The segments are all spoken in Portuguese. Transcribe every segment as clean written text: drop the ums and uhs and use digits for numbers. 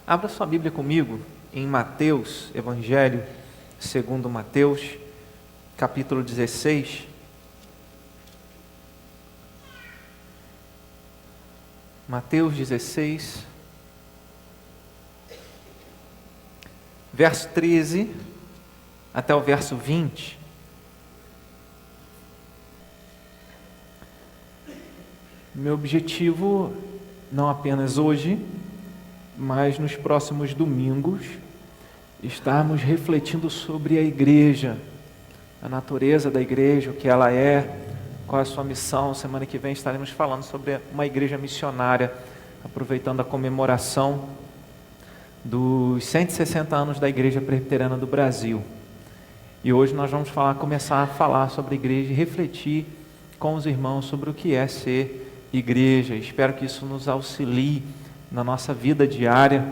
Abra sua Bíblia comigo em Mateus, Evangelho segundo Mateus, capítulo 16. Mateus 16, verso 13 até o verso 20. Meu objetivo, não apenas hoje, mas nos próximos domingos, estarmos refletindo sobre a igreja, a natureza da igreja, o que ela é, qual é a sua missão. Semana que vem estaremos falando sobre uma igreja missionária, aproveitando a comemoração dos 160 anos da Igreja Presbiteriana do Brasil. E hoje nós vamos começar a falar sobre a igreja e refletir com os irmãos sobre o que é ser igreja. Espero que isso nos auxilie na nossa vida diária,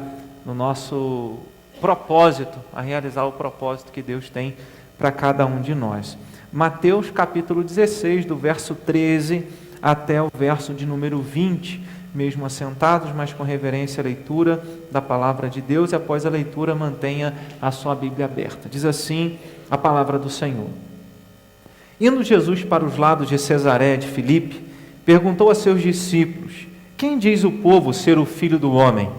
no nosso propósito, a realizar o propósito que Deus tem para cada um de nós. Mateus capítulo 16, do verso 13 até o verso de número 20, mesmo assentados, mas com reverência à leitura da palavra de Deus, e após a leitura mantenha a sua Bíblia aberta. Diz assim a palavra do Senhor. Indo Jesus para os lados de Cesareia de Filipe, perguntou a seus discípulos: quem diz o povo ser o Filho do Homem?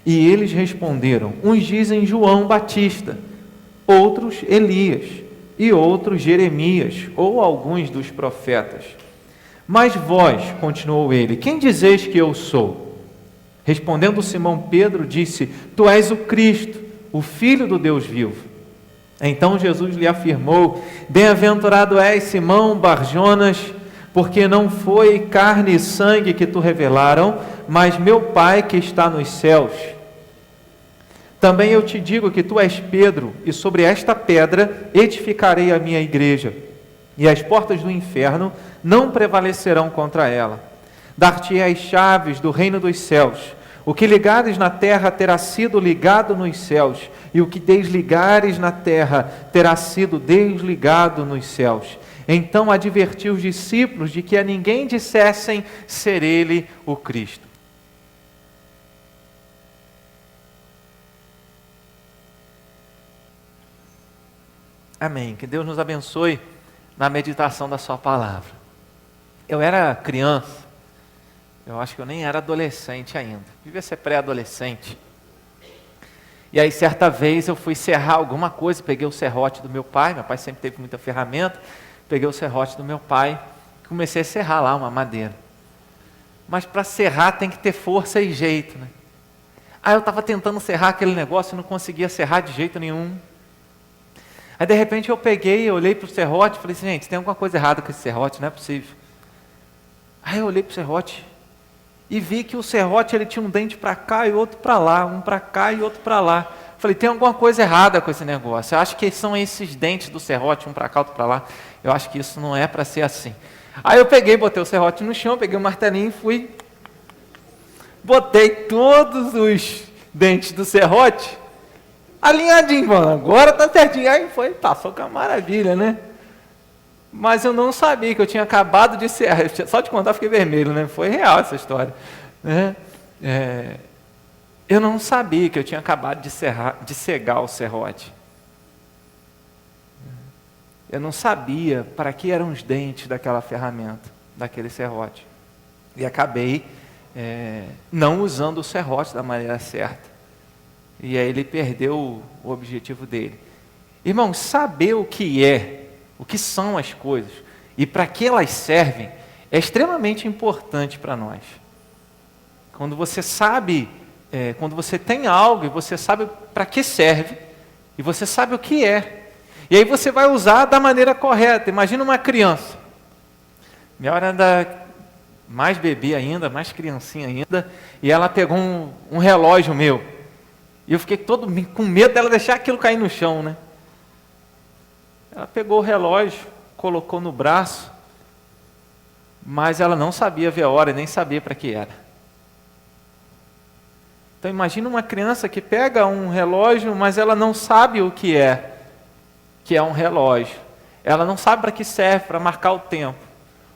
E eles responderam: uns dizem João Batista, outros Elias, e outros Jeremias, ou alguns dos profetas. Mas vós, continuou ele, quem dizeis que eu sou? Respondendo Simão Pedro, disse: tu és o Cristo, o Filho do Deus vivo. Então Jesus lhe afirmou: bem-aventurado és, Simão Barjonas, porque não foi carne e sangue que te revelaram, mas meu Pai que está nos céus. Também eu te digo que tu és Pedro, e sobre esta pedra edificarei a minha igreja, e as portas do inferno não prevalecerão contra ela. Dar-te-ei as chaves do reino dos céus. O que ligares na terra terá sido ligado nos céus, e o que desligares na terra terá sido desligado nos céus. Então advertiu os discípulos de que a ninguém dissessem ser ele o Cristo. Amém. Que Deus nos abençoe na meditação da sua palavra. Eu era criança, eu acho que eu nem era adolescente ainda, devia ser pré-adolescente. E aí certa vez eu fui serrar alguma coisa, peguei o serrote do meu pai sempre teve muita ferramenta, peguei o serrote do meu pai e comecei a serrar lá uma madeira. Mas para serrar tem que ter força e jeito, né? Aí eu estava tentando serrar aquele negócio e não conseguia serrar de jeito nenhum. Aí de repente eu peguei, olhei para o serrote e falei assim: gente, tem alguma coisa errada com esse serrote, não é possível. Aí eu olhei para o serrote e vi que o serrote ele tinha um dente para cá e outro para lá, um para cá e outro para lá. Falei, tem alguma coisa errada com esse negócio. Eu acho que são esses dentes do serrote, um para cá, outro para lá. Eu acho que isso não é para ser assim. Aí eu peguei, botei o serrote no chão, peguei o martelinho e fui. Botei todos os dentes do serrote alinhadinho, mano. Agora tá certinho. Aí foi, passou com a maravilha, né? Mas eu não sabia que eu tinha acabado de serrar. Só de contar fiquei vermelho, né? Foi real essa história, né? Eu não sabia que eu tinha acabado de cegar o serrote. Eu não sabia para que eram os dentes daquela ferramenta, daquele serrote. E acabei não usando o serrote da maneira certa. E aí ele perdeu o objetivo dele. Irmão, saber o que são as coisas e para que elas servem é extremamente importante para nós. Quando você sabe, quando você tem algo e você sabe para que serve e você sabe o que é, e aí você vai usar da maneira correta. Imagina uma criança. Minha hora ainda mais bebê ainda, mais criancinha ainda, e ela pegou um relógio meu. E eu fiquei todo com medo dela deixar aquilo cair no chão, né? Ela pegou o relógio, colocou no braço, mas ela não sabia ver a hora, nem sabia para que era. Então imagina uma criança que pega um relógio, mas ela não sabe o que é um relógio. Ela não sabe para que serve, para marcar o tempo.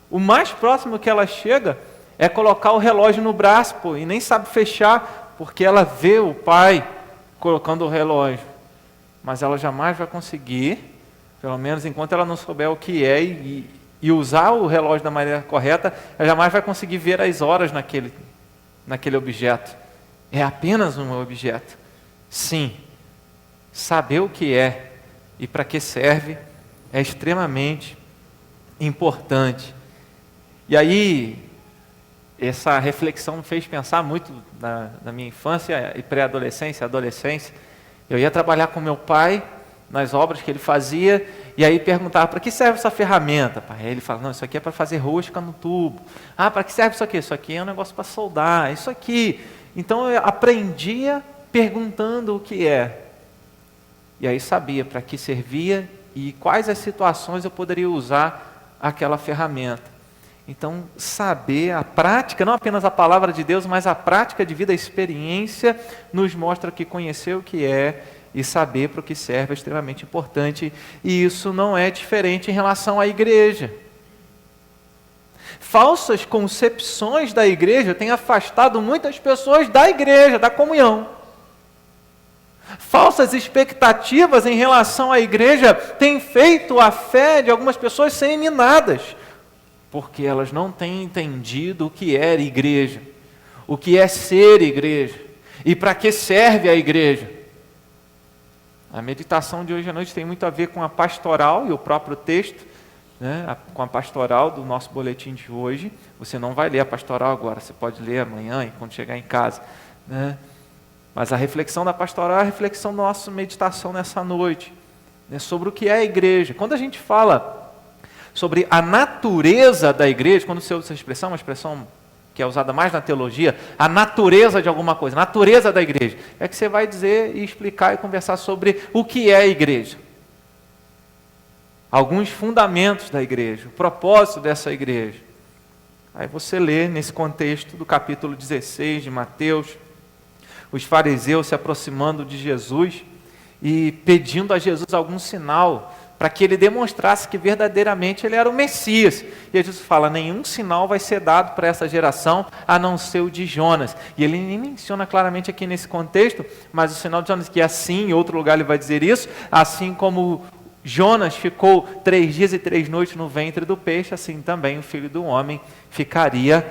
O mais próximo que ela chega é colocar o relógio no braço, e nem sabe fechar, porque ela vê o pai colocando o relógio, mas ela jamais vai conseguir, pelo menos enquanto ela não souber o que é e usar o relógio da maneira correta, ela jamais vai conseguir ver as horas naquele objeto. É apenas um objeto. Sim, saber o que é e para que serve é extremamente importante. E aí, essa reflexão me fez pensar muito na minha infância e pré-adolescência, adolescência. Eu ia trabalhar com meu pai nas obras que ele fazia, e aí perguntava, para que serve essa ferramenta, pai? Aí ele fala, não, isso aqui é para fazer rosca no tubo. Ah, para que serve isso aqui? Isso aqui é um negócio para soldar, isso aqui. Então eu aprendia perguntando o que é. E aí sabia para que servia e quais as situações eu poderia usar aquela ferramenta. Então, saber a prática, não apenas a palavra de Deus, mas a prática de vida, a experiência, nos mostra que conhecer o que é e saber para o que serve é extremamente importante. E isso não é diferente em relação à igreja. Falsas concepções da igreja têm afastado muitas pessoas da igreja, da comunhão. Falsas expectativas em relação à igreja têm feito a fé de algumas pessoas serem minadas, porque elas não têm entendido o que é igreja, o que é ser igreja e para que serve a igreja. A meditação de hoje à noite tem muito a ver com a pastoral e o próprio texto, né, com a pastoral do nosso boletim de hoje. Você não vai ler a pastoral agora, você pode ler amanhã e quando chegar em casa, né? Mas a reflexão da pastoral é a reflexão da nossa meditação nessa noite, né, sobre o que é a igreja. Quando a gente fala sobre a natureza da igreja, quando você usa essa expressão, uma expressão que é usada mais na teologia, a natureza de alguma coisa, a natureza da igreja, é que você vai dizer e explicar e conversar sobre o que é a igreja. Alguns fundamentos da igreja, o propósito dessa igreja. Aí você lê nesse contexto do capítulo 16 de Mateus, os fariseus se aproximando de Jesus e pedindo a Jesus algum sinal para que ele demonstrasse que verdadeiramente ele era o Messias. E Jesus fala, nenhum sinal vai ser dado para essa geração, a não ser o de Jonas. E ele nem menciona claramente aqui nesse contexto, mas o sinal de Jonas, que assim, em outro lugar ele vai dizer isso, assim como Jonas ficou 3 dias e 3 noites no ventre do peixe, assim também o Filho do Homem ficaria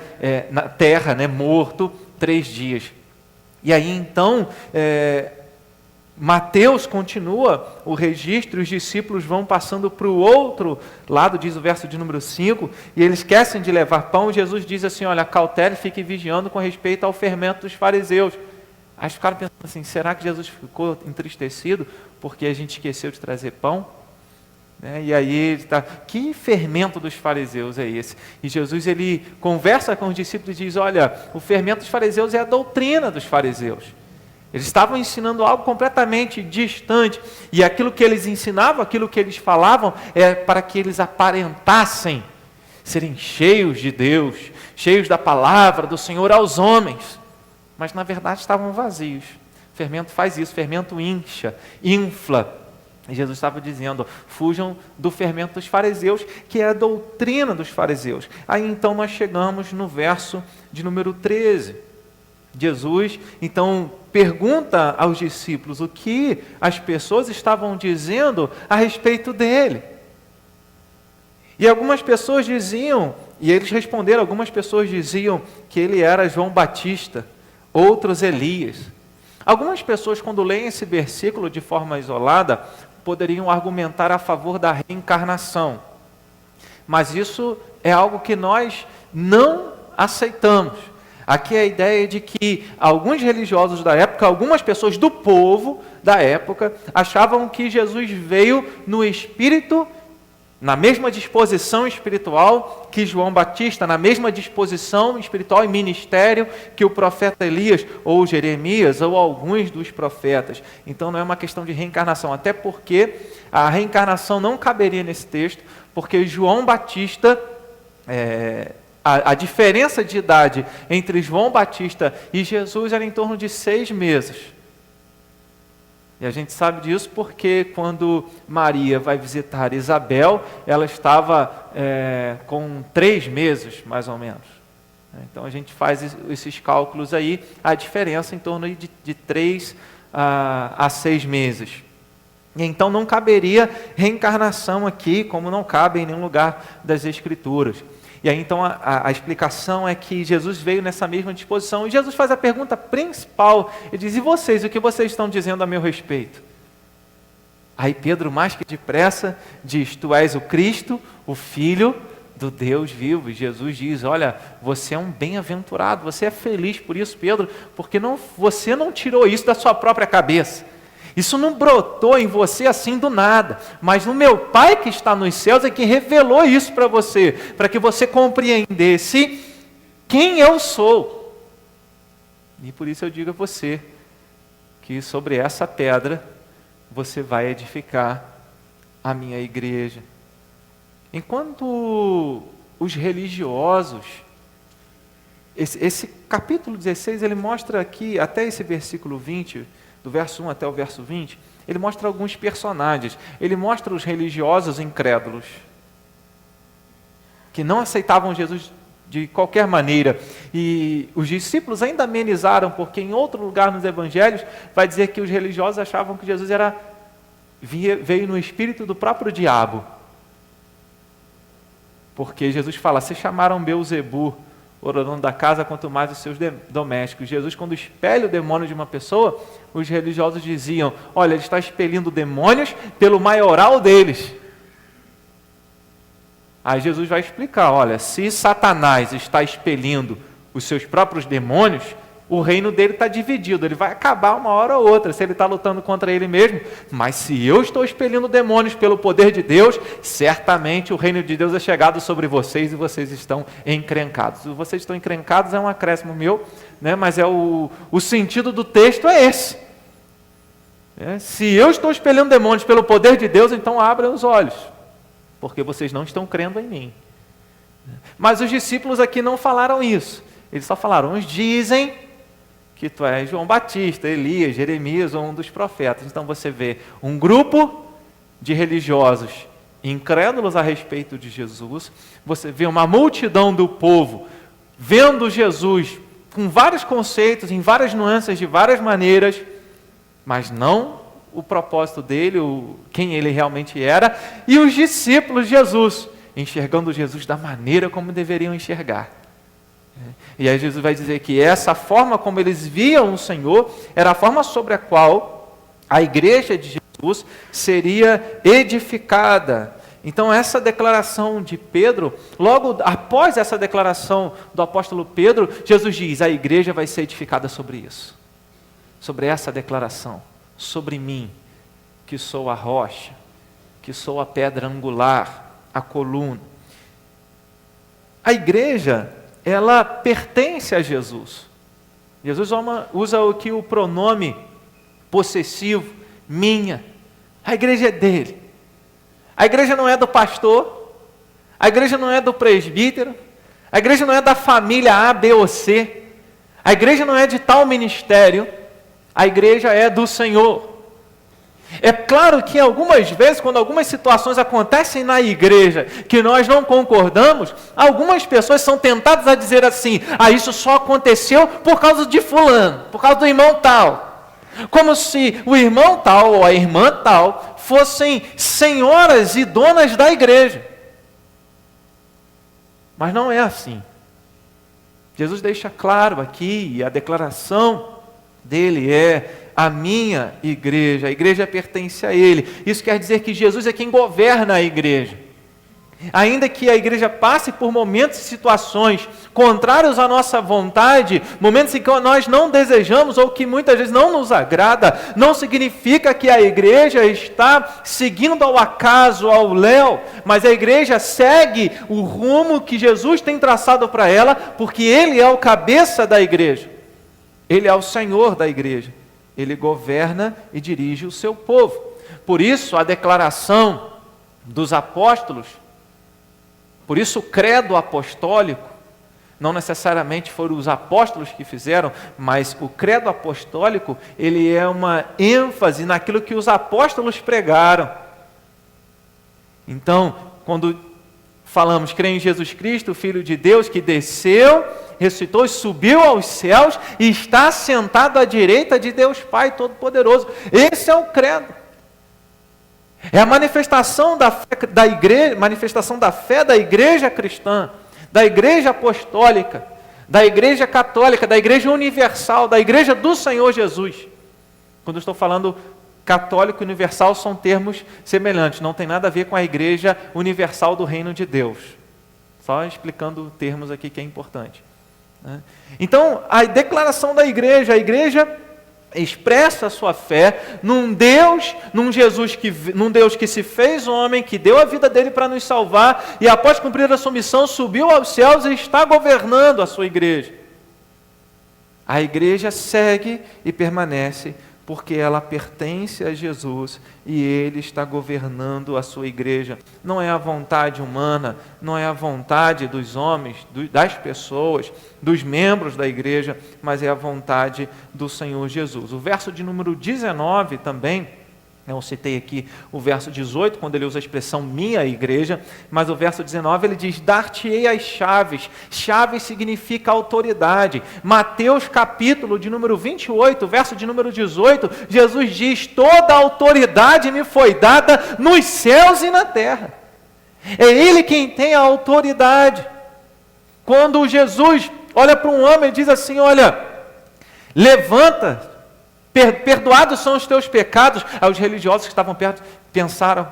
na terra, né, morto 3 dias. E aí então, Mateus continua o registro, os discípulos vão passando para o outro lado, diz o verso de número 5, e eles esquecem de levar pão. Jesus diz assim, olha, cautele, fique vigiando com respeito ao fermento dos fariseus. Aí ficaram pensando assim, será que Jesus ficou entristecido porque a gente esqueceu de trazer pão? E aí ele está, que fermento dos fariseus é esse? E Jesus ele conversa com os discípulos e diz, olha, o fermento dos fariseus é a doutrina dos fariseus. Eles estavam ensinando algo completamente distante, e aquilo que eles ensinavam, aquilo que eles falavam, é para que eles aparentassem serem cheios de Deus, cheios da palavra do Senhor aos homens, mas na verdade estavam vazios. O fermento faz isso, o fermento incha, infla. E Jesus estava dizendo, fujam do fermento dos fariseus, que é a doutrina dos fariseus. Aí então nós chegamos no verso de número 13. Jesus, então, pergunta aos discípulos o que as pessoas estavam dizendo a respeito dele. E algumas pessoas diziam, e eles responderam, algumas pessoas diziam que ele era João Batista, outros Elias. Algumas pessoas, quando leem esse versículo de forma isolada, poderiam argumentar a favor da reencarnação. Mas isso é algo que nós não aceitamos. Aqui é a ideia de que alguns religiosos da época, algumas pessoas do povo da época, achavam que Jesus veio no espírito, na mesma disposição espiritual que João Batista, na mesma disposição espiritual e ministério que o profeta Elias, ou Jeremias, ou alguns dos profetas. Então não é uma questão de reencarnação, até porque a reencarnação não caberia nesse texto, porque João Batista... A diferença de idade entre João Batista e Jesus era em torno de 6 meses. E a gente sabe disso porque quando Maria vai visitar Isabel, ela estava com 3 meses, mais ou menos. Então a gente faz esses cálculos aí, a diferença em torno de 3 a 6 meses. E então não caberia reencarnação aqui, como não cabe em nenhum lugar das Escrituras. E aí então a explicação é que Jesus veio nessa mesma disposição, e Jesus faz a pergunta principal, ele diz: e vocês, o que vocês estão dizendo a meu respeito? Aí Pedro, mais que depressa, diz: tu és o Cristo, o Filho do Deus vivo. E Jesus diz: olha, você é um bem-aventurado, você é feliz por isso, Pedro, porque você não tirou isso da sua própria cabeça. Isso não brotou em você assim do nada, mas o meu Pai que está nos céus é que revelou isso para você, para que você compreendesse quem eu sou. E por isso eu digo a você que sobre essa pedra você vai edificar a minha igreja. Enquanto os religiosos, esse capítulo 16, ele mostra aqui, até esse versículo 20, do verso 1 até o verso 20, ele mostra alguns personagens. Ele mostra os religiosos incrédulos, que não aceitavam Jesus de qualquer maneira. E os discípulos ainda amenizaram, porque em outro lugar nos evangelhos vai dizer que os religiosos achavam que Jesus veio no espírito do próprio diabo. Porque Jesus fala: se chamaram Beelzebu, o dono da casa, quanto mais os seus domésticos. Jesus, quando expele o demônio de uma pessoa, os religiosos diziam: olha, ele está expelindo demônios pelo maioral deles. Aí Jesus vai explicar: olha, se Satanás está expelindo os seus próprios demônios, o reino dele está dividido, ele vai acabar uma hora ou outra, se ele está lutando contra ele mesmo. Mas se eu estou expelindo demônios pelo poder de Deus, certamente o reino de Deus é chegado sobre vocês e vocês estão encrencados. Se vocês estão encrencados é um acréscimo meu, né? Mas o sentido do texto é esse. Se eu estou expelindo demônios pelo poder de Deus, então abram os olhos, porque vocês não estão crendo em mim. Mas os discípulos aqui não falaram isso, eles só falaram: uns dizem que tu és João Batista, Elias, Jeremias ou um dos profetas. Então você vê um grupo de religiosos incrédulos a respeito de Jesus, você vê uma multidão do povo vendo Jesus com vários conceitos, em várias nuances, de várias maneiras, mas não o propósito dele, quem ele realmente era, e os discípulos de Jesus, enxergando Jesus da maneira como deveriam enxergar. E aí Jesus vai dizer que essa forma como eles viam o Senhor era a forma sobre a qual a igreja de Jesus seria edificada. Então essa declaração de Pedro, logo após essa declaração do apóstolo Pedro, Jesus diz: a igreja vai ser edificada sobre isso, sobre essa declaração, sobre mim, que sou a rocha, que sou a pedra angular, a coluna. A igreja, ela pertence a Jesus. Jesus usa aqui o pronome possessivo, minha. A igreja é dele. A igreja não é do pastor, a igreja não é do presbítero, a igreja não é da família A, B ou C, a igreja não é de tal ministério, a igreja é do Senhor. É claro que algumas vezes, quando algumas situações acontecem na igreja que nós não concordamos, algumas pessoas são tentadas a dizer assim: isso só aconteceu por causa de fulano, por causa do irmão tal. Como se o irmão tal ou a irmã tal fossem senhoras e donas da igreja. Mas não é assim. Jesus deixa claro aqui, e a declaração dele é: a minha igreja, a igreja pertence a ele. Isso quer dizer que Jesus é quem governa a igreja. Ainda que a igreja passe por momentos e situações contrários à nossa vontade, momentos em que nós não desejamos ou que muitas vezes não nos agrada, não significa que a igreja está seguindo ao acaso, ao léu, mas a igreja segue o rumo que Jesus tem traçado para ela, porque ele é o cabeça da igreja, ele é o Senhor da igreja. Ele governa e dirige o seu povo. Por isso, a declaração dos apóstolos, por isso o credo apostólico, não necessariamente foram os apóstolos que fizeram, mas o credo apostólico, ele é uma ênfase naquilo que os apóstolos pregaram. Então, quando falamos, creio em Jesus Cristo, o Filho de Deus, que desceu, ressuscitou e subiu aos céus e está sentado à direita de Deus Pai Todo-Poderoso. Esse é o credo. É a manifestação da fé da igreja, manifestação da fé da igreja cristã, da igreja apostólica, da igreja católica, da igreja universal, da igreja do Senhor Jesus. Quando eu estou falando católico e universal, são termos semelhantes, não tem nada a ver com a igreja universal do reino de Deus. Só explicando termos aqui que é importante. Então, a declaração da igreja, a igreja expressa a sua fé num Deus, num Deus que se fez homem, que deu a vida dele para nos salvar, e após cumprir a sua missão, subiu aos céus e está governando a sua igreja. A igreja segue e permanece porque ela pertence a Jesus e Ele está governando a sua igreja. Não é a vontade humana, não é a vontade dos homens, das pessoas, dos membros da igreja, mas é a vontade do Senhor Jesus. O verso de número 19 também, eu citei aqui o verso 18, quando ele usa a expressão minha igreja, mas o verso 19 ele diz, dar-te-ei as chaves. Chaves significa autoridade. Mateus capítulo de número 28, verso de número 18, Jesus diz, toda a autoridade me foi dada nos céus e na terra. É Ele quem tem a autoridade. Quando Jesus olha para um homem e diz assim, olha, levanta, perdoados são os teus pecados. Aí os religiosos que estavam perto pensaram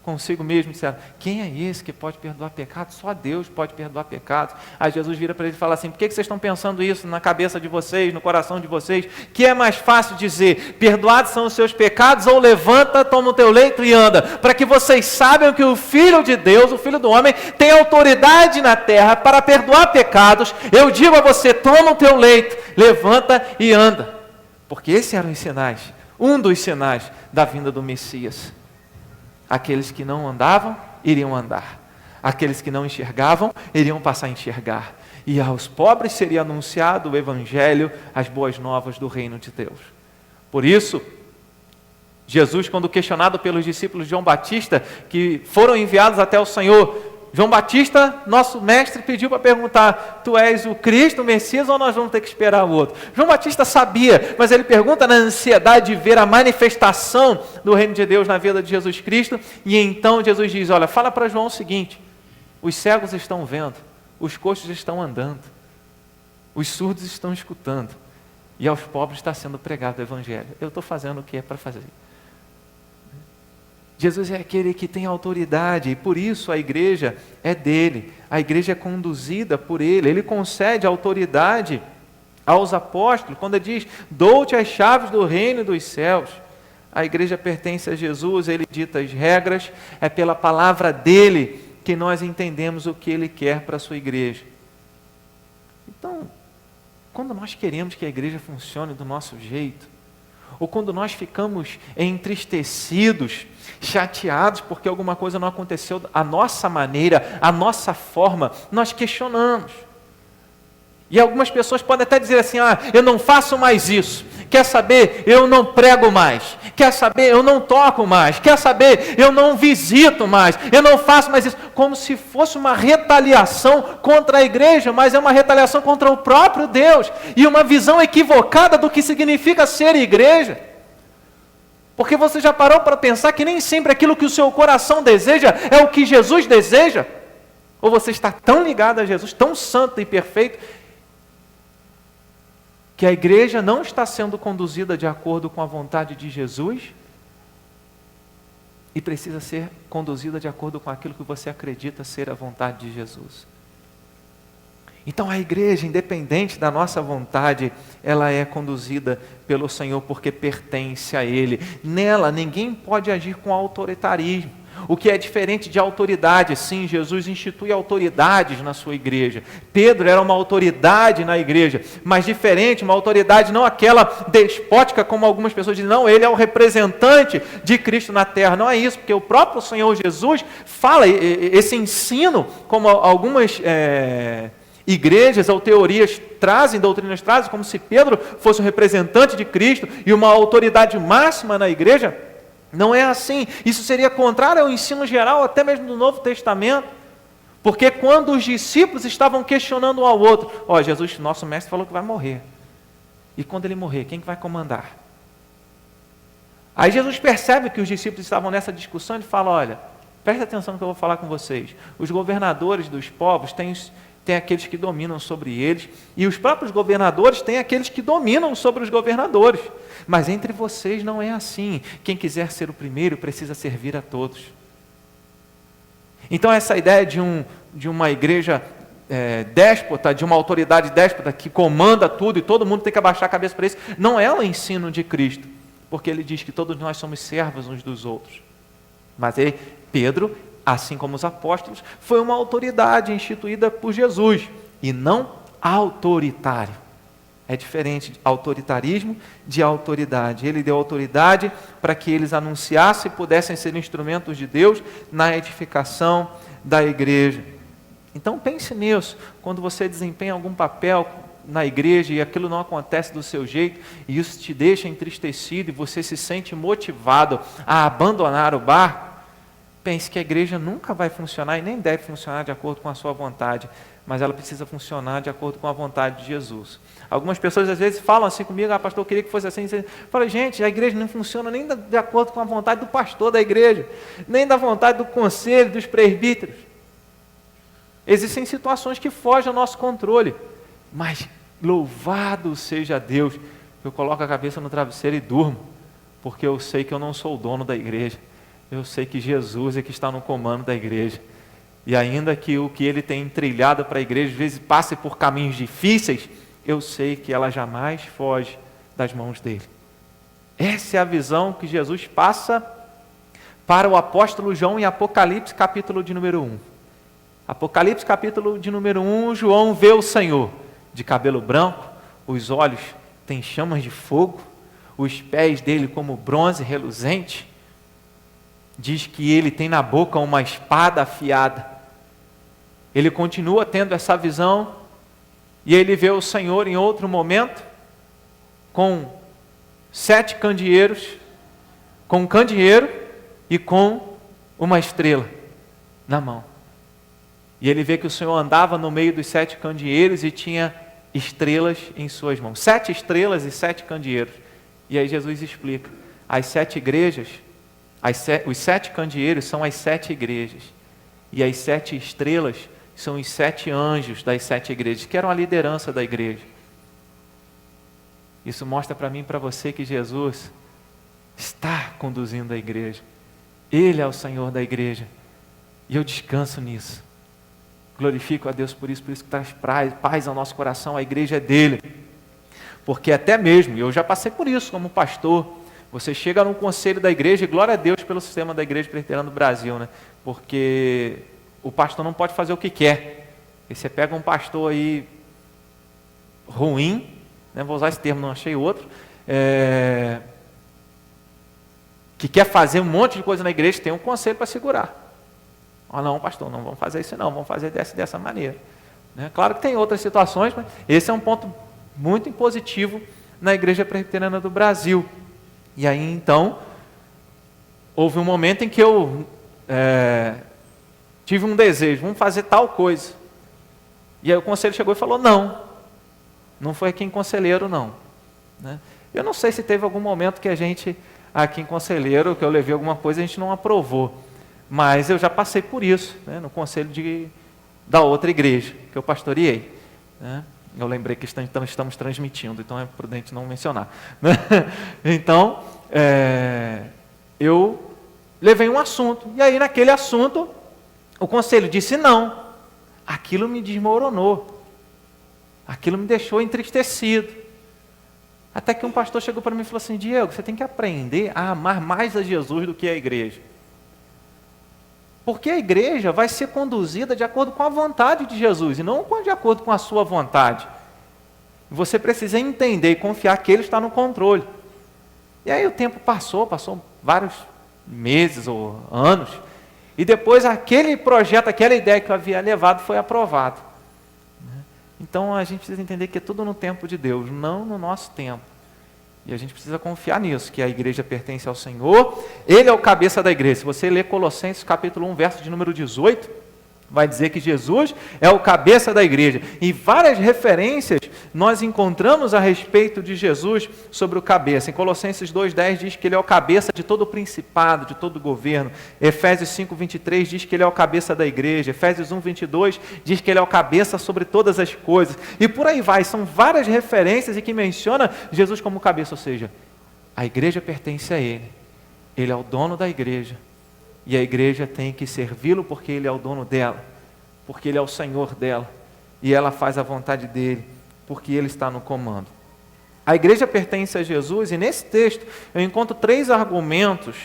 consigo mesmo, disseram, quem é esse que pode perdoar pecados? Só Deus pode perdoar pecados. Aí Jesus vira para ele e fala assim, por que vocês estão pensando isso na cabeça de vocês, no coração de vocês? Que é mais fácil dizer, perdoados são os seus pecados, ou levanta, toma o teu leito e anda, para que vocês saibam que o Filho de Deus, o Filho do homem, tem autoridade na terra para perdoar pecados. Eu digo a você, toma o teu leito, levanta e anda. Porque esses eram os sinais, um dos sinais da vinda do Messias. Aqueles que não andavam, iriam andar. Aqueles que não enxergavam, iriam passar a enxergar. E aos pobres seria anunciado o Evangelho, as boas novas do reino de Deus. Por isso, Jesus, quando questionado pelos discípulos de João Batista, que foram enviados até o Senhor, João Batista, nosso mestre, pediu para perguntar, tu és o Cristo, o Messias, ou nós vamos ter que esperar o outro? João Batista sabia, mas ele pergunta na ansiedade de ver a manifestação do reino de Deus na vida de Jesus Cristo, e então Jesus diz, olha, fala para João o seguinte, os cegos estão vendo, os coxos estão andando, os surdos estão escutando, e aos pobres está sendo pregado o Evangelho. Eu estou fazendo o que é para fazer. Jesus é aquele que tem autoridade e por isso a igreja é dele, a igreja é conduzida por ele, ele concede autoridade aos apóstolos, quando ele diz, dou-te as chaves do reino dos céus. A igreja pertence a Jesus, ele dita as regras, é pela palavra dele que nós entendemos o que ele quer para a sua igreja. Então, quando nós queremos que a igreja funcione do nosso jeito, ou quando nós ficamos entristecidos, chateados porque alguma coisa não aconteceu à nossa maneira, à nossa forma, nós questionamos. E algumas pessoas podem até dizer assim, eu não faço mais isso. Quer saber? Eu não prego mais. Quer saber? Eu não toco mais. Quer saber? Eu não visito mais. Eu não faço mais isso. Como se fosse uma retaliação contra a igreja, mas é uma retaliação contra o próprio Deus. E uma visão equivocada do que significa ser igreja. Porque você já parou para pensar que nem sempre aquilo que o seu coração deseja é o que Jesus deseja? Ou você está tão ligado a Jesus, tão santo e perfeito, que a igreja não está sendo conduzida de acordo com a vontade de Jesus e precisa ser conduzida de acordo com aquilo que você acredita ser a vontade de Jesus. Então a igreja, independente da nossa vontade, ela é conduzida pelo Senhor porque pertence a Ele. Nela ninguém pode agir com autoritarismo. O que é diferente de autoridade, sim, Jesus institui autoridades na sua igreja. Pedro era uma autoridade na igreja, mas diferente, uma autoridade não aquela despótica como algumas pessoas dizem, não, ele é o representante de Cristo na terra. Não é isso, porque o próprio Senhor Jesus fala, esse ensino, como algumas igrejas ou teorias trazem, doutrinas trazem, como se Pedro fosse o representante de Cristo e uma autoridade máxima na igreja. Não é assim. Isso seria contrário ao ensino geral, até mesmo do Novo Testamento. Porque quando os discípulos estavam questionando um ao outro, Jesus, nosso mestre, falou que vai morrer. E quando ele morrer, quem que vai comandar? Aí Jesus percebe que os discípulos estavam nessa discussão e fala, olha, presta atenção no que eu vou falar com vocês. Os governadores dos povos têm aqueles que dominam sobre eles, e os próprios governadores têm aqueles que dominam sobre os governadores. Mas entre vocês não é assim. Quem quiser ser o primeiro precisa servir a todos. Então essa ideia de uma igreja déspota, de uma autoridade déspota que comanda tudo e todo mundo tem que abaixar a cabeça para isso, não é o ensino de Cristo, porque ele diz que todos nós somos servos uns dos outros. Mas Pedro, assim como os apóstolos, foi uma autoridade instituída por Jesus e não autoritário. É diferente de autoritarismo de autoridade. Ele deu autoridade para que eles anunciassem e pudessem ser instrumentos de Deus na edificação da igreja. Então pense nisso, quando você desempenha algum papel na igreja e aquilo não acontece do seu jeito, e isso te deixa entristecido e você se sente motivado a abandonar o barco, pense que a igreja nunca vai funcionar e nem deve funcionar de acordo com a sua vontade, mas ela precisa funcionar de acordo com a vontade de Jesus. Algumas pessoas às vezes falam assim comigo, pastor, eu queria que fosse assim. Eu falo, gente, a igreja não funciona nem de acordo com a vontade do pastor da igreja, nem da vontade do conselho, dos presbíteros. Existem situações que fogem ao nosso controle, mas louvado seja Deus, eu coloco a cabeça no travesseiro e durmo, porque eu sei que eu não sou o dono da igreja, eu sei que Jesus é que está no comando da igreja, e ainda que o que Ele tem trilhado para a igreja, às vezes passe por caminhos difíceis, eu sei que ela jamais foge das mãos dEle. Essa é a visão que Jesus passa para o apóstolo João em Apocalipse, capítulo de número 1. Apocalipse, capítulo de número 1, João vê o Senhor, de cabelo branco, os olhos têm chamas de fogo, os pés dele como bronze reluzente, diz que ele tem na boca uma espada afiada. Ele continua tendo essa visão, e ele vê o Senhor em outro momento, com 7 candeeiros, com um candeeiro e com uma estrela na mão. E ele vê que o Senhor andava no meio dos 7 candeeiros e tinha estrelas em suas mãos. 7 estrelas e 7 candeeiros. E aí Jesus explica, as 7 igrejas, os 7 candeeiros são as 7 igrejas, e as 7 estrelas são os 7 anjos das 7 igrejas, que eram a liderança da igreja. Isso mostra para mim e para você que Jesus está conduzindo a igreja. Ele é o Senhor da igreja, e eu descanso nisso. Glorifico a Deus por isso que traz paz ao nosso coração, a igreja é dele. Porque até mesmo, eu já passei por isso como pastor, você chega num conselho da igreja, e glória a Deus pelo sistema da Igreja Presbiteriana do Brasil, né? Porque o pastor não pode fazer o que quer. E você pega um pastor aí ruim, né? Vou usar esse termo, não achei outro, que quer fazer um monte de coisa na igreja, tem um conselho para segurar. Não, pastor, não vamos fazer isso não, vamos fazer dessa maneira. Né? Claro que tem outras situações, mas esse é um ponto muito impositivo na Igreja Presbiteriana do Brasil. E aí, então, houve um momento em que eu tive um desejo, vamos fazer tal coisa. E aí o conselho chegou e falou, não foi aqui em Conselheiro, não. Né? Eu não sei se teve algum momento que a gente, aqui em Conselheiro, que eu levei alguma coisa, a gente não aprovou. Mas eu já passei por isso, né, no conselho da outra igreja, que eu pastoreei. Né? Eu lembrei que estamos transmitindo, então é prudente não mencionar. Né? Então, eu levei um assunto, e aí naquele assunto, o conselho disse não. Aquilo me desmoronou, aquilo me deixou entristecido. Até que um pastor chegou para mim e falou assim, Diego, você tem que aprender a amar mais a Jesus do que a igreja. Porque a igreja vai ser conduzida de acordo com a vontade de Jesus, e não de acordo com a sua vontade. Você precisa entender e confiar que Ele está no controle. E aí o tempo passou vários meses ou anos, e depois aquele projeto, aquela ideia que eu havia levado foi aprovado. Então a gente precisa entender que é tudo no tempo de Deus, não no nosso tempo. E a gente precisa confiar nisso, que a igreja pertence ao Senhor, Ele é o cabeça da igreja. Se você ler Colossenses capítulo 1, verso de número 18, vai dizer que Jesus é o cabeça da igreja. E várias referências nós encontramos a respeito de Jesus sobre o cabeça. Em Colossenses 2,10 diz que ele é o cabeça de todo o principado, de todo o governo. Efésios 5,23 diz que ele é o cabeça da igreja. Efésios 1,22 diz que ele é o cabeça sobre todas as coisas. E por aí vai, são várias referências e que menciona Jesus como cabeça, ou seja, a igreja pertence a ele. Ele é o dono da igreja. E a igreja tem que servi-lo porque ele é o dono dela, porque ele é o Senhor dela, e ela faz a vontade dele, porque ele está no comando. A igreja pertence a Jesus, e nesse texto eu encontro 3 argumentos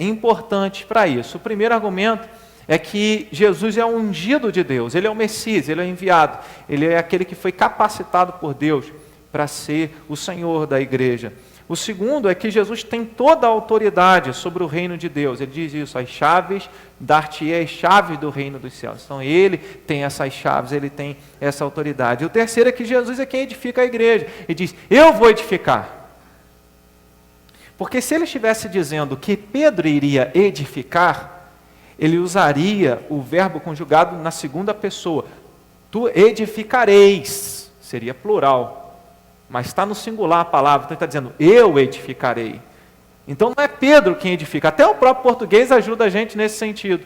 importantes para isso. O primeiro argumento é que Jesus é o ungido de Deus, ele é o Messias, ele é o enviado, ele é aquele que foi capacitado por Deus para ser o Senhor da igreja. O segundo é que Jesus tem toda a autoridade sobre o reino de Deus. Ele diz isso, as chaves, dar-te-ei as chaves do reino dos céus. Então ele tem essas chaves, ele tem essa autoridade. E o terceiro é que Jesus é quem edifica a igreja. Ele diz, eu vou edificar. Porque se ele estivesse dizendo que Pedro iria edificar, ele usaria o verbo conjugado na segunda pessoa. Tu edificareis, seria plural. Mas está no singular a palavra, então ele está dizendo, eu edificarei. Então não é Pedro quem edifica, até o próprio português ajuda a gente nesse sentido.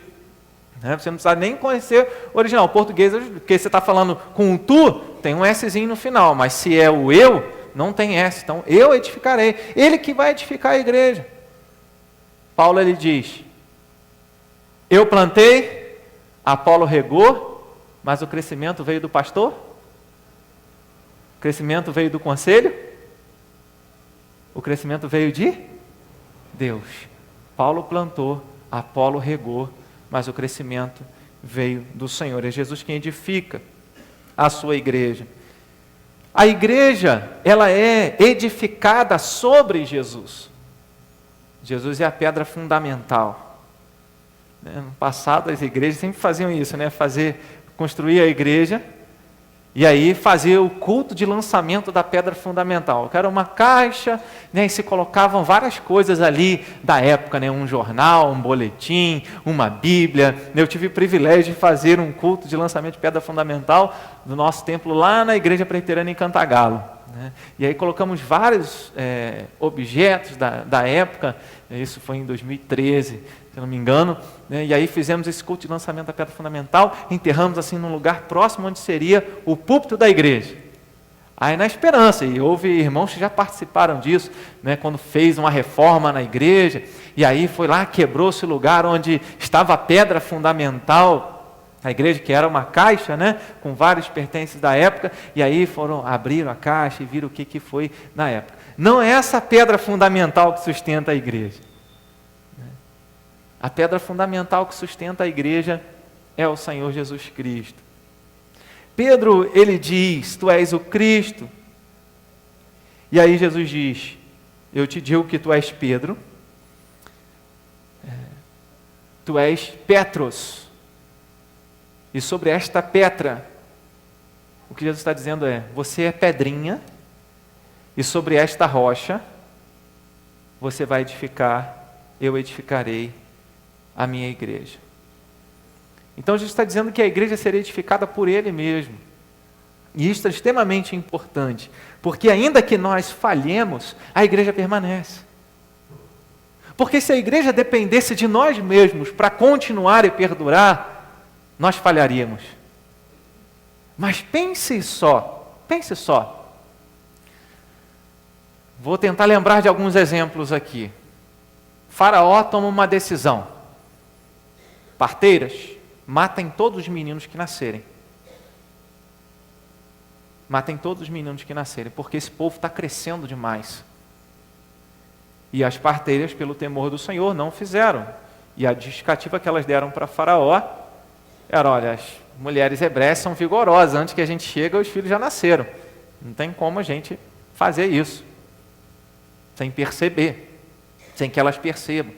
Você não precisa nem conhecer o original, o português, porque você está falando com o tu, tem um Szinho no final, mas se é o eu, não tem S, então eu edificarei, ele que vai edificar a igreja. Paulo ele diz, eu plantei, Apolo regou, mas o crescimento veio do pastor? O crescimento veio do conselho? O crescimento veio de Deus. Paulo plantou, Apolo regou, mas o crescimento veio do Senhor. É Jesus quem edifica a sua igreja. A igreja, ela é edificada sobre Jesus. Jesus é a pedra fundamental. No passado, as igrejas sempre faziam isso, construir a igreja, e aí fazer o culto de lançamento da pedra fundamental. Que era uma caixa, e se colocavam várias coisas ali da época, um jornal, um boletim, uma Bíblia. Eu tive o privilégio de fazer um culto de lançamento de pedra fundamental do nosso templo lá na Igreja Presbiteriana em Cantagalo. E aí colocamos vários objetos da época, isso foi em 2013, se não me engano, e aí fizemos esse culto de lançamento da pedra fundamental, enterramos assim num lugar próximo onde seria o púlpito da igreja. Aí na esperança, e houve irmãos que já participaram disso, quando fez uma reforma na igreja, e aí foi lá, quebrou esse lugar onde estava a pedra fundamental, a igreja que era uma caixa, com vários pertences da época, e aí abriram a caixa e viram o que foi na época. Não é essa pedra fundamental que sustenta a igreja. A pedra fundamental que sustenta a igreja é o Senhor Jesus Cristo. Pedro, ele diz, tu és o Cristo. E aí Jesus diz, eu te digo que tu és Pedro, tu és Petros. E sobre esta pedra, o que Jesus está dizendo é, você é pedrinha, e sobre esta rocha, você vai edificar, eu edificarei a minha igreja. Então Jesus está dizendo que a igreja será edificada por Ele mesmo. E isso é extremamente importante, porque ainda que nós falhemos, a igreja permanece. Porque se a igreja dependesse de nós mesmos para continuar e perdurar, nós falharíamos. Mas pense só. Vou tentar lembrar de alguns exemplos aqui. Faraó toma uma decisão. Parteiras, matem todos os meninos que nascerem. Matem todos os meninos que nascerem, porque esse povo está crescendo demais. E as parteiras, pelo temor do Senhor, não fizeram. E a justificativa que elas deram para Faraó era, olha, as mulheres hebreias são vigorosas, antes que a gente chegue, os filhos já nasceram. Não tem como a gente fazer isso, sem perceber, sem que elas percebam.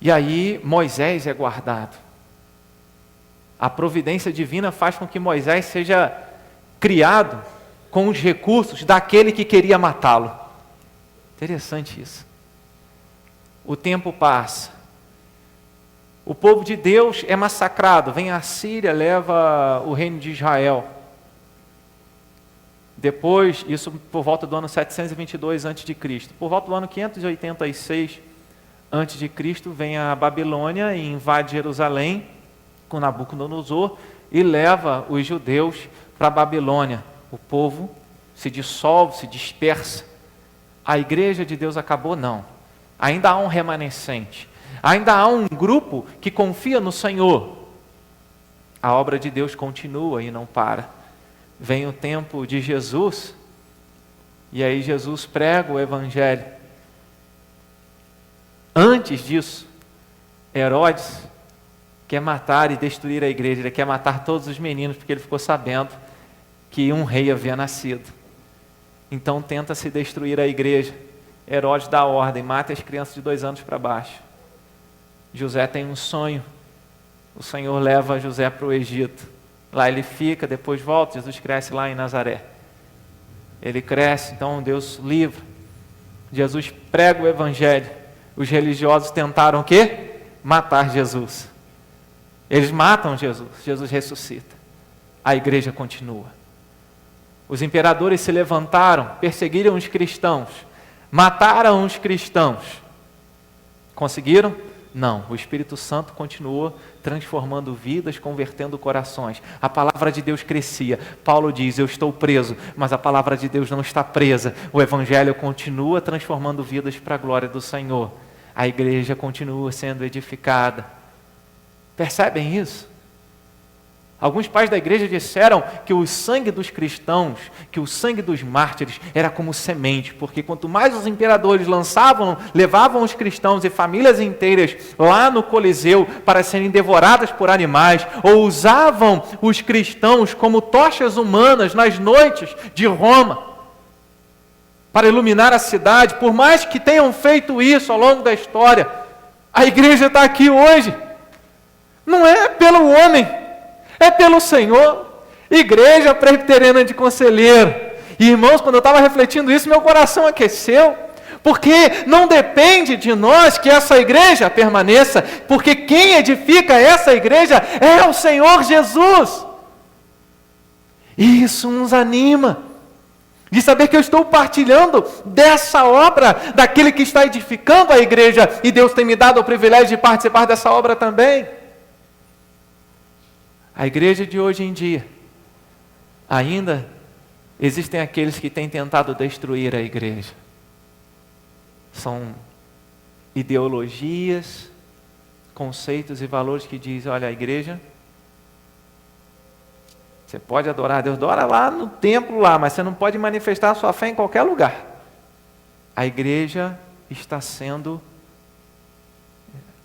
E aí Moisés é guardado. A providência divina faz com que Moisés seja criado com os recursos daquele que queria matá-lo. Interessante isso. O tempo passa. o povo de Deus é massacrado. Vem a Síria, leva o reino de Israel. Depois, isso por volta do ano 722 a.C. Por volta do ano 586 a.C., vem a Babilônia e invade Jerusalém com Nabucodonosor e leva os judeus para a Babilônia. O povo se dissolve, se dispersa. A igreja de Deus acabou? Não. Ainda há um remanescente. Ainda há um grupo que confia no Senhor. A obra de Deus continua e não para. Vem o tempo de Jesus, e aí Jesus prega o Evangelho. Antes disso, Herodes quer matar e destruir a igreja. Ele quer matar todos os meninos, porque ele ficou sabendo que um rei havia nascido. Então tenta se destruir a igreja. Herodes dá ordem, mata as crianças de 2 anos para baixo. José tem um sonho. O Senhor leva José para o Egito. Lá ele fica, depois volta. Jesus cresce lá em Nazaré. Ele cresce, então Deus livra. Jesus prega o Evangelho. Os religiosos tentaram o quê? Matar Jesus. Eles matam Jesus. Jesus ressuscita. A igreja continua. Os imperadores se levantaram, perseguiram os cristãos, mataram os cristãos. Conseguiram? Não. O Espírito Santo continuou transformando vidas, convertendo corações. A palavra de Deus crescia. Paulo diz, eu estou preso, mas a palavra de Deus não está presa. O Evangelho continua transformando vidas para a glória do Senhor. A igreja continua sendo edificada. Percebem isso? Alguns pais da igreja disseram que o sangue dos cristãos, que o sangue dos mártires era como semente, porque quanto mais os imperadores levavam os cristãos e famílias inteiras lá no Coliseu para serem devoradas por animais, ou usavam os cristãos como tochas humanas nas noites de Roma, para iluminar a cidade, por mais que tenham feito isso ao longo da história, a igreja está aqui hoje. Não é pelo homem, é pelo Senhor. Igreja Presbiteriana de Conselheiro. E irmãos, quando eu estava refletindo isso, meu coração aqueceu, porque não depende de nós que essa igreja permaneça, porque quem edifica essa igreja é o Senhor Jesus. E isso nos anima, de saber que eu estou partilhando dessa obra, daquele que está edificando a igreja, e Deus tem me dado o privilégio de participar dessa obra também. A igreja de hoje em dia, ainda existem aqueles que têm tentado destruir a igreja. São ideologias, conceitos e valores que dizem, olha, a igreja, você pode adorar a Deus, adora lá no templo lá, mas você não pode manifestar a sua fé em qualquer lugar. A igreja está sendo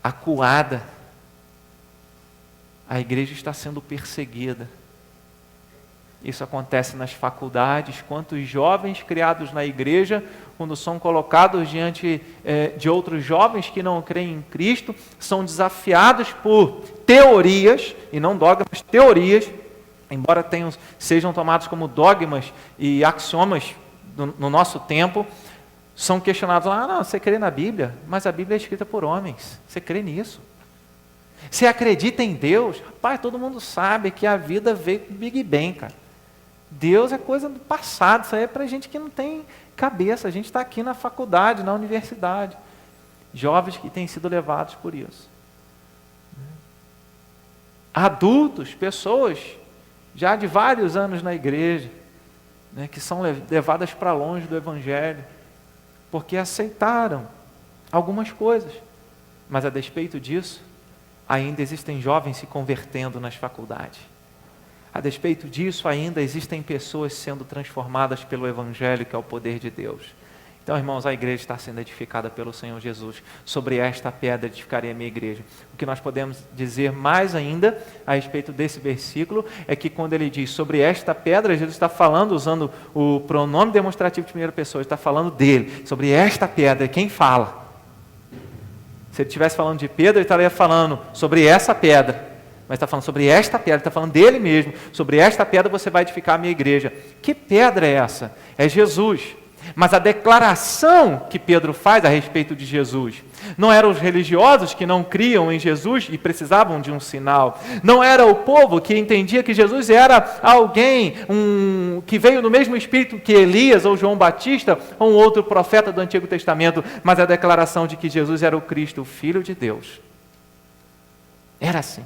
acuada. A igreja está sendo perseguida. Isso acontece nas faculdades. Quantos jovens criados na igreja, quando são colocados diante de outros jovens que não creem em Cristo, são desafiados por teorias, e não dogmas, teorias, embora sejam tomados como dogmas e axiomas no nosso tempo, são questionados lá, não, você crê na Bíblia, mas a Bíblia é escrita por homens, você crê nisso? Você acredita em Deus? Rapaz, todo mundo sabe que a vida veio com o Big Bang, cara. Deus é coisa do passado, isso aí é para gente que não tem cabeça. A gente está aqui na faculdade, na universidade. Jovens que têm sido levados por isso. Adultos, pessoas já de vários anos na igreja, né, que são levadas para longe do Evangelho, porque aceitaram algumas coisas. Mas a despeito disso, ainda existem jovens se convertendo nas faculdades. A despeito disso, ainda existem pessoas sendo transformadas pelo Evangelho, que é o poder de Deus. Então, irmãos, a igreja está sendo edificada pelo Senhor Jesus. Sobre esta pedra edificarei a minha igreja. O que nós podemos dizer mais ainda a respeito desse versículo é que quando ele diz sobre esta pedra, Jesus está falando, usando o pronome demonstrativo de primeira pessoa, está falando dele. Sobre esta pedra, quem fala? Se ele estivesse falando de Pedro, ele estaria falando sobre essa pedra. Mas está falando sobre esta pedra, está falando dele mesmo. Sobre esta pedra você vai edificar a minha igreja. Que pedra é essa? É Jesus. Mas a declaração que Pedro faz a respeito de Jesus não eram os religiosos que não criam em Jesus e precisavam de um sinal. Não era o povo que entendia que Jesus era alguém que veio no mesmo espírito que Elias ou João Batista ou um outro profeta do Antigo Testamento, mas a declaração de que Jesus era o Cristo, o Filho de Deus. Era assim.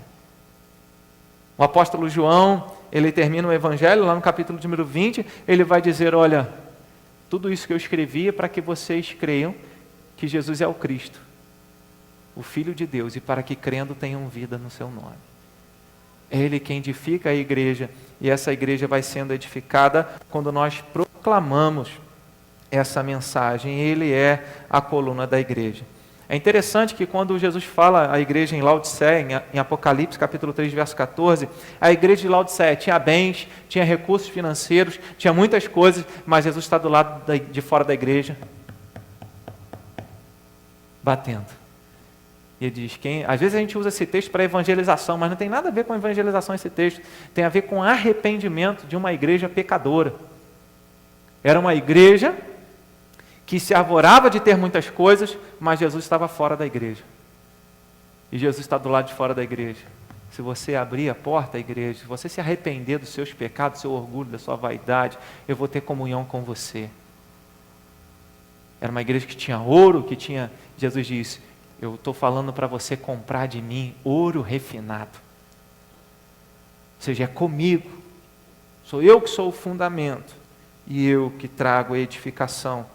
O apóstolo João, ele termina o Evangelho, lá no capítulo número 20, ele vai dizer, olha, tudo isso que eu escrevi é para que vocês creiam que Jesus é o Cristo, o Filho de Deus, e para que crendo tenham vida no seu nome. É Ele quem edifica a igreja, e essa igreja vai sendo edificada quando nós proclamamos essa mensagem. Ele é a coluna da igreja. É interessante que quando Jesus fala à igreja em Laodiceia, em Apocalipse capítulo 3, verso 14, a igreja de Laodiceia tinha bens, tinha recursos financeiros, tinha muitas coisas, mas Jesus está do lado de fora da igreja, batendo. E ele diz, às vezes a gente usa esse texto para evangelização, mas não tem nada a ver com evangelização esse texto, tem a ver com arrependimento de uma igreja pecadora. Era uma igreja que se arvorava de ter muitas coisas, mas Jesus estava fora da igreja. E Jesus está do lado de fora da igreja. Se você abrir a porta à igreja, se você se arrepender dos seus pecados, do seu orgulho, da sua vaidade, eu vou ter comunhão com você. Era uma igreja que tinha ouro, Jesus disse, eu estou falando para você comprar de mim ouro refinado. Ou seja, é comigo. Sou eu que sou o fundamento. E eu que trago a edificação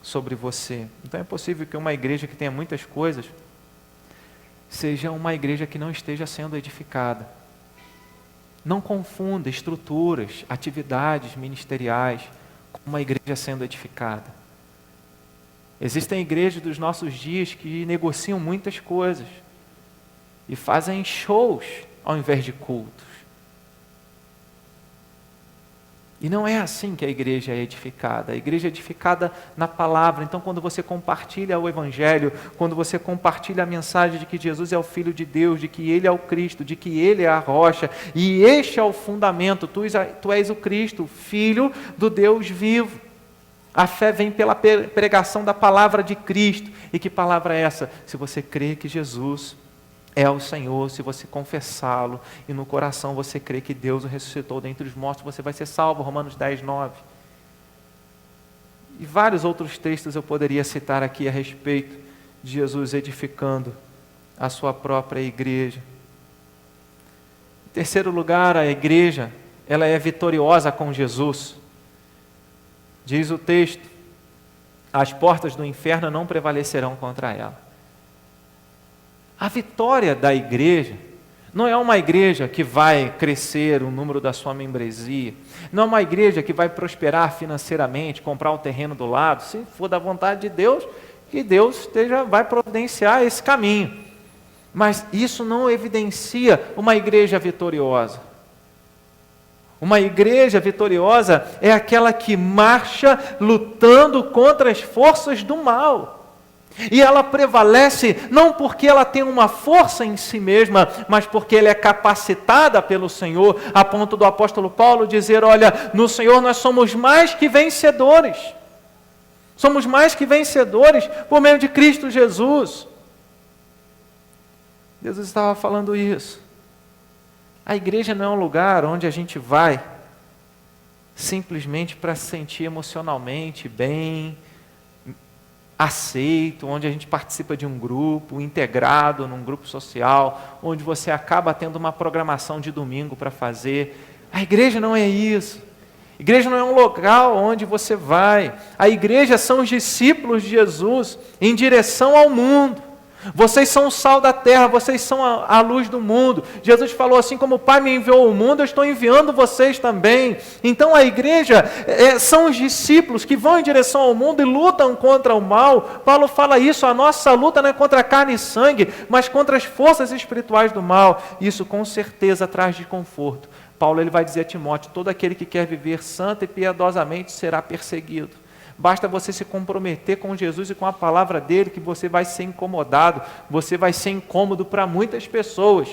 sobre você. Então é possível que uma igreja que tenha muitas coisas seja uma igreja que não esteja sendo edificada. Não confunda estruturas, atividades ministeriais com uma igreja sendo edificada. Existem igrejas dos nossos dias que negociam muitas coisas e fazem shows ao invés de cultos. E não é assim que a igreja é edificada. A igreja é edificada na palavra. Então, quando você compartilha o Evangelho, quando você compartilha a mensagem de que Jesus é o Filho de Deus, de que Ele é o Cristo, de que Ele é a rocha, e este é o fundamento, tu és o Cristo, o Filho do Deus vivo. A fé vem pela pregação da palavra de Cristo. E que palavra é essa? Se você crê que Jesus é o Senhor, se você confessá-lo e no coração você crê que Deus o ressuscitou dentre os mortos, você vai ser salvo, Romanos 10, 9. E vários outros textos eu poderia citar aqui a respeito de Jesus edificando a sua própria igreja. Em terceiro lugar, a igreja, ela é vitoriosa com Jesus. Diz o texto, as portas do inferno não prevalecerão contra ela. A vitória da igreja não é uma igreja que vai crescer o número da sua membresia, não é uma igreja que vai prosperar financeiramente, comprar um terreno do lado, se for da vontade de Deus, que Deus vai providenciar esse caminho. Mas isso não evidencia uma igreja vitoriosa. Uma igreja vitoriosa é aquela que marcha lutando contra as forças do mal. E ela prevalece não porque ela tem uma força em si mesma, mas porque ela é capacitada pelo Senhor, a ponto do apóstolo Paulo dizer, olha, no Senhor nós somos mais que vencedores. Somos mais que vencedores por meio de Cristo Jesus. Jesus estava falando isso. A igreja não é um lugar onde a gente vai simplesmente para se sentir emocionalmente bem, aceito, onde a gente participa de um grupo, integrado num grupo social, onde você acaba tendo uma programação de domingo para fazer. A igreja não é isso. A igreja não é um local onde você vai. A igreja são os discípulos de Jesus em direção ao mundo. Vocês são o sal da terra, vocês são a luz do mundo. Jesus falou assim, como o Pai me enviou ao mundo, eu estou enviando vocês também. Então a igreja são os discípulos que vão em direção ao mundo e lutam contra o mal. Paulo fala isso, a nossa luta não é contra a carne e sangue, mas contra as forças espirituais do mal. Isso com certeza traz desconforto. Paulo ele vai dizer a Timóteo, todo aquele que quer viver santo e piedosamente será perseguido. Basta você se comprometer com Jesus e com a palavra dele, que você vai ser incomodado, você vai ser incômodo para muitas pessoas.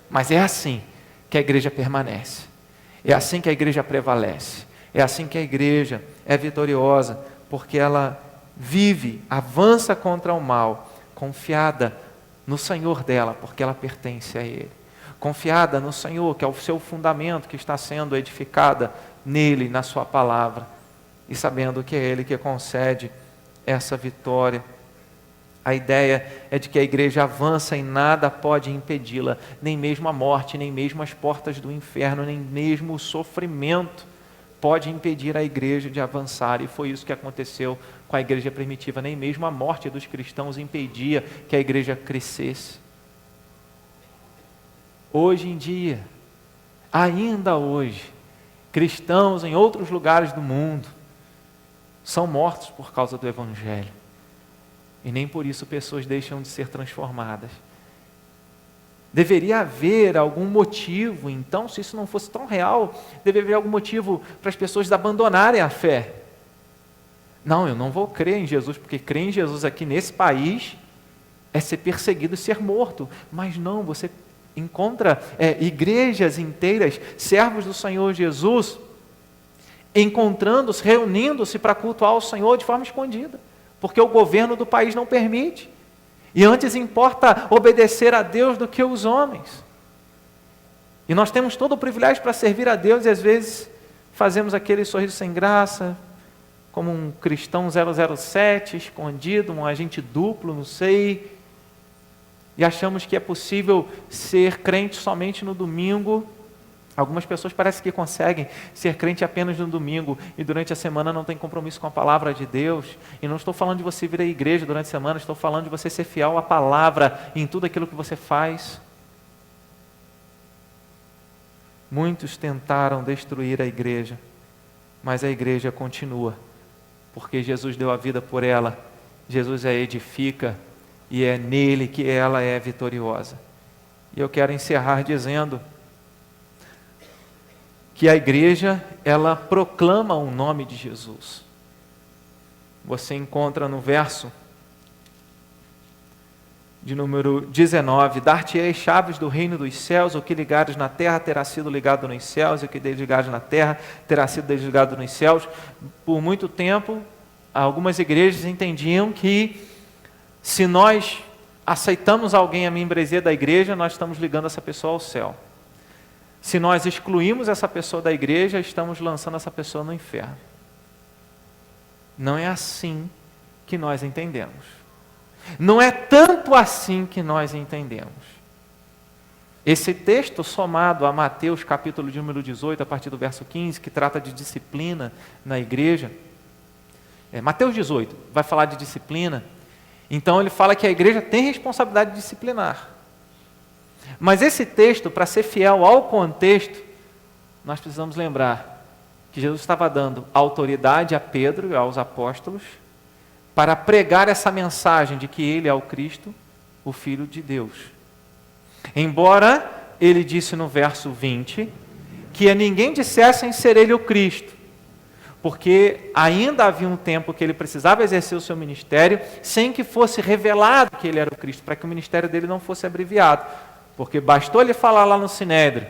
Mas é assim que a igreja permanece, é assim que a igreja prevalece, É assim que a igreja é vitoriosa, porque ela vive, avança contra o mal, confiada no Senhor dela, porque ela pertence a Ele. Confiada no Senhor, que é o seu fundamento, que está sendo edificada nele, na sua palavra, e sabendo que é Ele que concede essa vitória. A ideia é de que a igreja avança e nada pode impedi-la, nem mesmo a morte, nem mesmo as portas do inferno, nem mesmo o sofrimento pode impedir a igreja de avançar, e foi isso que aconteceu com a igreja primitiva. Nem mesmo a morte dos cristãos impedia que a igreja crescesse. Hoje em dia, ainda hoje, cristãos em outros lugares do mundo são mortos por causa do Evangelho, e nem por isso pessoas deixam de ser transformadas. Deveria haver algum motivo, então, se isso não fosse tão real, deveria haver algum motivo para as pessoas abandonarem a fé. Não, eu não vou crer em Jesus, porque crer em Jesus aqui nesse país é ser perseguido e ser morto. Mas não, você encontra igrejas inteiras, servos do Senhor Jesus, encontrando-se, reunindo-se para cultuar o Senhor de forma escondida, porque o governo do país não permite. E antes importa obedecer a Deus do que os homens. E nós temos todo o privilégio para servir a Deus, e às vezes fazemos aquele sorriso sem graça, como um cristão 007, escondido, um agente duplo, não sei, e achamos que é possível ser crente somente no domingo. Algumas pessoas parecem que conseguem ser crente apenas no domingo e durante a semana não tem compromisso com a palavra de Deus. E não estou falando de você vir à igreja durante a semana, estou falando de você ser fiel à palavra em tudo aquilo que você faz. Muitos tentaram destruir a igreja, mas a igreja continua, porque Jesus deu a vida por ela, Jesus a edifica e é nele que ela é vitoriosa. E eu quero encerrar dizendo que a igreja, ela proclama o nome de Jesus. Você encontra no verso de número 19, dar-te-ei chaves do reino dos céus, o que ligares na terra terá sido ligado nos céus, e o que desligares na terra terá sido desligado nos céus. Por muito tempo, algumas igrejas entendiam que se nós aceitamos alguém a membresia da igreja, nós estamos ligando essa pessoa ao céu. Se nós excluímos essa pessoa da igreja, estamos lançando essa pessoa no inferno. Não é assim que nós entendemos. Não é tanto assim que nós entendemos. Esse texto somado a Mateus capítulo de número 18, a partir do verso 15, que trata de disciplina na igreja. Mateus 18 vai falar de disciplina. Então ele fala que a igreja tem responsabilidade disciplinar. Mas esse texto, para ser fiel ao contexto, nós precisamos lembrar que Jesus estava dando autoridade a Pedro e aos apóstolos para pregar essa mensagem de que ele é o Cristo, o Filho de Deus. Embora ele disse no verso 20 que a ninguém dissessem ser ele o Cristo, porque ainda havia um tempo que ele precisava exercer o seu ministério sem que fosse revelado que ele era o Cristo, para que o ministério dele não fosse abreviado. Porque bastou ele falar lá no Sinédrio,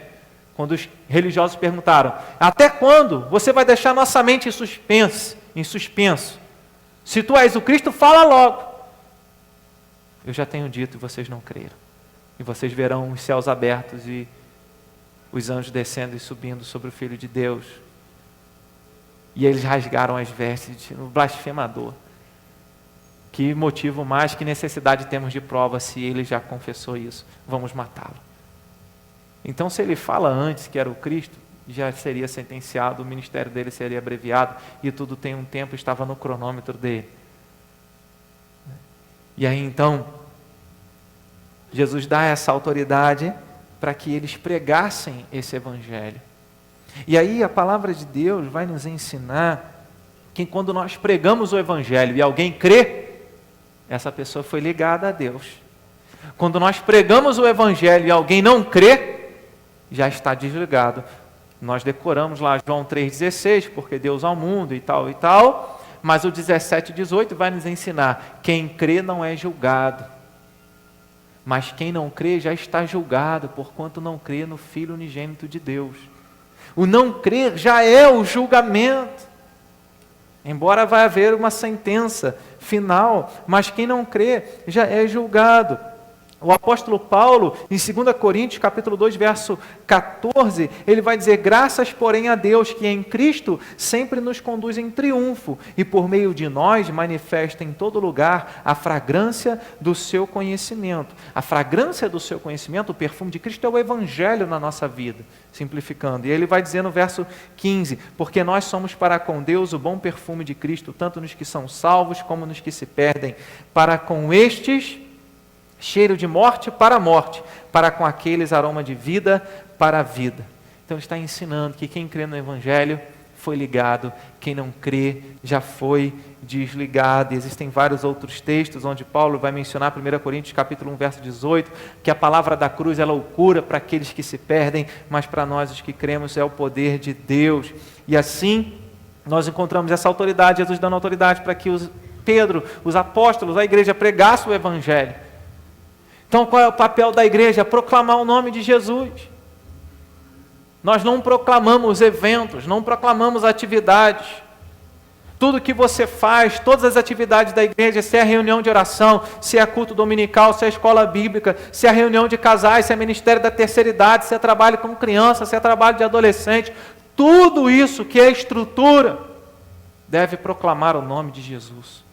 quando os religiosos perguntaram: até quando você vai deixar nossa mente em suspenso? Se tu és o Cristo, fala logo. Eu já tenho dito e vocês não creram. E vocês verão os céus abertos e os anjos descendo e subindo sobre o Filho de Deus. E eles rasgaram as vestes, o blasfemador. Que motivo mais, que necessidade temos de prova se ele já confessou isso? Vamos matá-lo. Então, se ele fala antes que era o Cristo, já seria sentenciado, o ministério dele seria abreviado, e tudo tem um tempo, estava no cronômetro dele. E aí então, Jesus dá essa autoridade para que eles pregassem esse evangelho. E aí a palavra de Deus vai nos ensinar que quando nós pregamos o evangelho e alguém crê, essa pessoa foi ligada a Deus. Quando nós pregamos o evangelho e alguém não crê, já está desligado. Nós decoramos lá João 3,16, porque Deus ao mundo e tal, mas o 17 e 18 vai nos ensinar: quem crê não é julgado, mas quem não crê já está julgado, porquanto não crê no Filho unigênito de Deus. O não crer já é o julgamento. Embora vai haver uma sentença final, mas quem não crê já é julgado. O apóstolo Paulo, em 2 Coríntios, capítulo 2, verso 14, ele vai dizer: graças, porém, a Deus, que em Cristo sempre nos conduz em triunfo, e por meio de nós manifesta em todo lugar a fragrância do seu conhecimento. A fragrância do seu conhecimento, o perfume de Cristo, é o Evangelho na nossa vida, simplificando. E ele vai dizer no verso 15: porque nós somos para com Deus o bom perfume de Cristo, tanto nos que são salvos como nos que se perdem. Para com estes, cheiro de morte para a morte, para com aqueles aroma de vida para a vida. Então ele está ensinando que quem crê no Evangelho foi ligado, quem não crê já foi desligado. E existem vários outros textos onde Paulo vai mencionar, 1 Coríntios capítulo 1, verso 18, que a palavra da cruz é loucura para aqueles que se perdem, mas para nós os que cremos é o poder de Deus. E assim nós encontramos essa autoridade, Jesus dando autoridade para que Pedro, os apóstolos, a igreja pregasse o Evangelho. Então, qual é o papel da igreja? Proclamar o nome de Jesus. Nós não proclamamos eventos, não proclamamos atividades. Tudo que você faz, todas as atividades da igreja, se é reunião de oração, se é culto dominical, se é escola bíblica, se é reunião de casais, se é ministério da terceira idade, se é trabalho com criança, se é trabalho de adolescente, tudo isso que é estrutura, deve proclamar o nome de Jesus.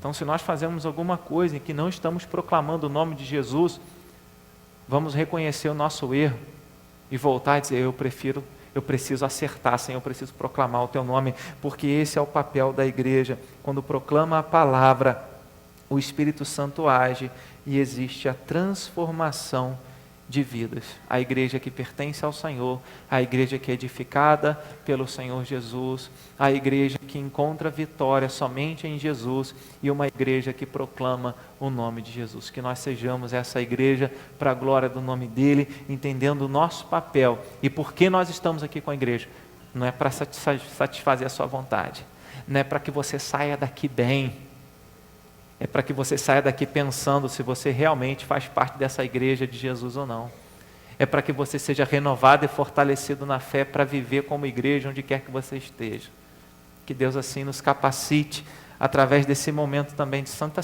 Então, se nós fazemos alguma coisa em que não estamos proclamando o nome de Jesus, vamos reconhecer o nosso erro e voltar a dizer: eu preciso acertar, Senhor, eu preciso proclamar o Teu nome, porque esse é o papel da igreja. Quando proclama a palavra, o Espírito Santo age e existe a transformação de vidas. A igreja que pertence ao Senhor, a igreja que é edificada pelo Senhor Jesus, a igreja que encontra vitória somente em Jesus e uma igreja que proclama o nome de Jesus. Que nós sejamos essa igreja para a glória do nome dEle, entendendo o nosso papel. E por que nós estamos aqui com a igreja? Não é para satisfazer a sua vontade, não é para que você saia daqui bem, é para que você saia daqui pensando se você realmente faz parte dessa igreja de Jesus ou não. É para que você seja renovado e fortalecido na fé para viver como igreja onde quer que você esteja. Que Deus assim nos capacite através desse momento também de Santa